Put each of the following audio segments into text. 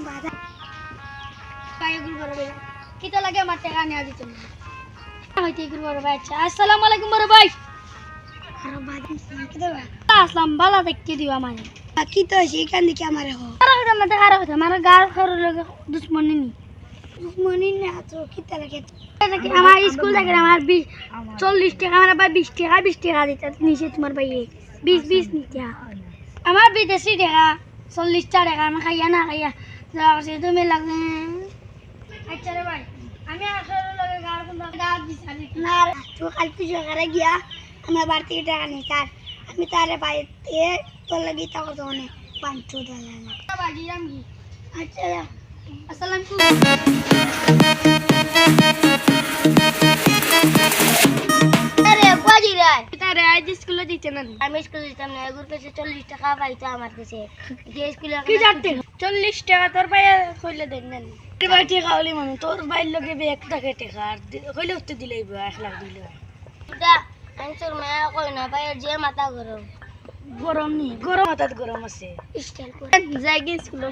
বাধা কাই গুল বড় ভাই কিটা লাগে আমার টাকা নিয়ে দিতে হইতে গুল বড় ভাই আচ্ছা আসসালামু আলাইকুম বড় ভাই আরে বাদি কি দেবা আসলাম বালা দেখতে দিবা মানে কি তো সেখান থেকে আমারে হো আরে না দেখা রাখো আমার গার খর লাগে দুশ্মনী নি দুশ্মনী না তো কিটা লাগে আমার স্কুল থেকে আমার 40 টাকা আমার ভাই 20 টাকা দিতে নিচে তোমার ভাই 20 নিতে আমার বিদেশি টাকা 40 টাকা আমি খাইয়া না খাইয়া যাচ্ছে তুমি লাগে আচ্ছা রে ভাই আমি আসলে লগে গার কোন গার দিছালি না তো কাল পুজো করে গিয়া আমার বাড়ি থেকে টাকা নেই স্যার আমি তারে বাইতে তোর লাগি টাকা তো অনেক 500 টাকা না বাজি রামগি আচ্ছা আসসালামু আরে বাজি রাই তারে আজ স্কুলে দিতে না আমি স্কুলে দিতাম না এগুর কাছে 40 টাকা পাইতো আমার কাছে যে স্কুলে কি জানতে 40 টাকা তোর ভাই কইলে দেন না তোর ভাই টাকা হলি মানে তোর ভাই লগে 1 টাকা টাকা আর কইলে উত্তর দিলেই 1 লাখ দিলে দা আমি তোর মায়া কই না ভাই যে মাথা গরম গরম নি গরম মাথাত গরম আছে স্টাইল করে যাই গে স্কুলে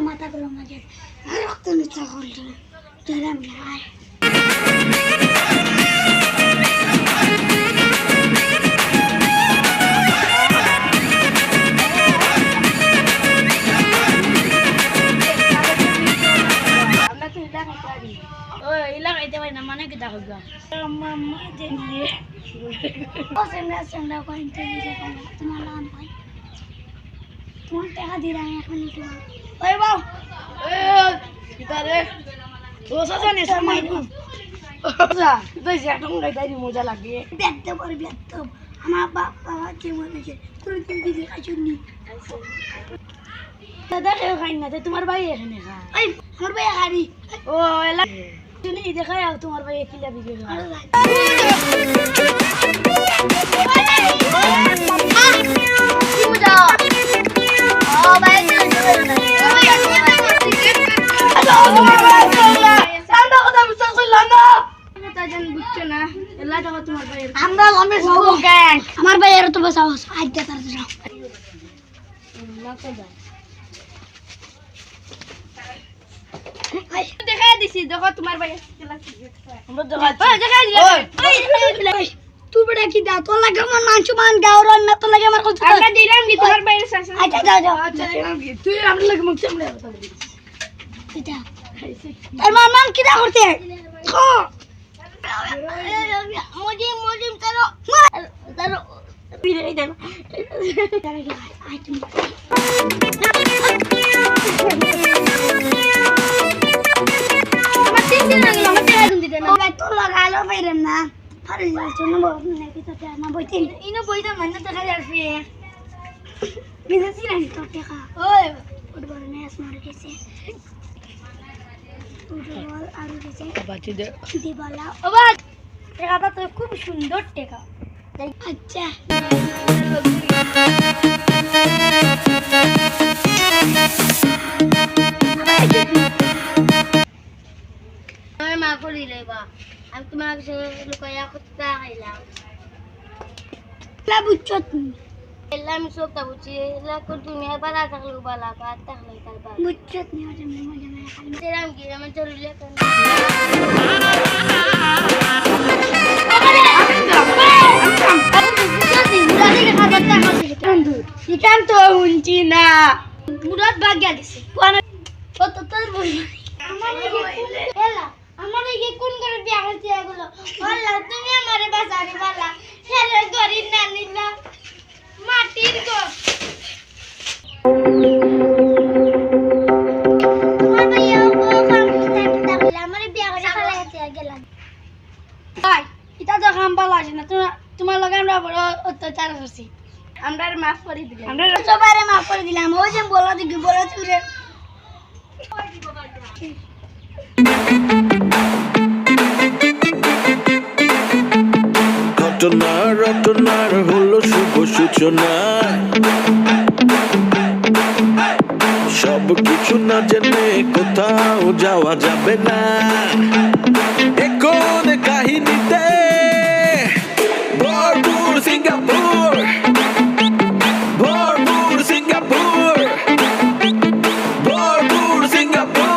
মাথা গরম লাগে রক্ত নিচা করল গরম নাই Mama jadi, oh senda kau interview kan, cuma lawan kau, cuma teh hadirnya kan itu. Oi bang, kita deh, dosa sana sama itu. Dosa, kita siap dong dari moja lagi. Betul baru betul, sama bapak cuma aja, terus jadi kacau nih. Tadi saya kain nanti, तुम्हारे भाई है ना? Ay, हमारे भाई hari. Oh, elah. नहीं देखा यार तुम्हारे भाई अकेला भी गया हमारे भाई यार तो बस आओ आज क्या कर रहा দেখা দিছি দেখো তোমার ভাই আমরা দেখা দিছি তুই বড় কি দাও তো লাগে আমার মাংস মান গাওর না তো লাগে আমার কত আমরা দিলাম কি তোমার ভাইয়ের শাসন আচ্ছা যাও আচ্ছা দিলাম কি তুই আমরা লাগে মুখ চামড়া কথা বলি এটা আর মান কি দা করতে খো মোজি চলো চলো পিরে দেন আইটেম तो लगा लो फिर ना अरे चलो बहुत नहीं कि तो ना बोलते इनो बोलता मन तो खा जा फिर बिजनेस ही नहीं तो क्या ओए फुटबॉल में स्मार्ट कैसे फुटबॉल आरु कैसे बात दे दीवाला ओ बात टेका तो खूब सुंदर टेका अच्छा माफ कर ले बा अब तुम्हारे से लुकाया कुत्ता खाइला ला बुच्चत ला मिसोक ता बुच्ची ला को दुनिया बला तकलु बला का तकलु तलबा बुच्चत नहीं होते मजा में खाली तेरा हम गिरा मैं चोरी ले कर ikan to uncina murat bagya gese kono কত তোর বই আমারে কি কোন করে বিয়া করতে এগুলো আল্লাহ তুমি আমারে বাঁচানি বালা ছেলে গরিব না নিলা মাটির ঘর তোমার ভাইয়া ও কাম করতে আমারে বিয়া করে খালাইতে গেলাম ভাই এটা তো কাম ভালো আছে না তোরা তোমার লগে আমরা বড় অত্যাচার করছি আমরা মাফ করে দিলাম আমরা সবাইরে মাফ করে দিলাম ওই যে বলা দিবি বলা চুরে ঘটনার হলো শুভ সূচনা সব কিছু না জেনে কোথাও যাওয়া যাবে না এখন কাহিনীতে ভরপুর সিঙ্গাপুর ভরপুর সিঙ্গাপুর ভরপুর সিঙ্গাপুর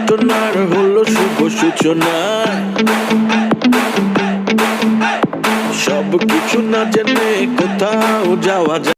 ঘটনার হলো শুভ সূচনা সব কিছু না জেনে কোথাও যাওয়া যায়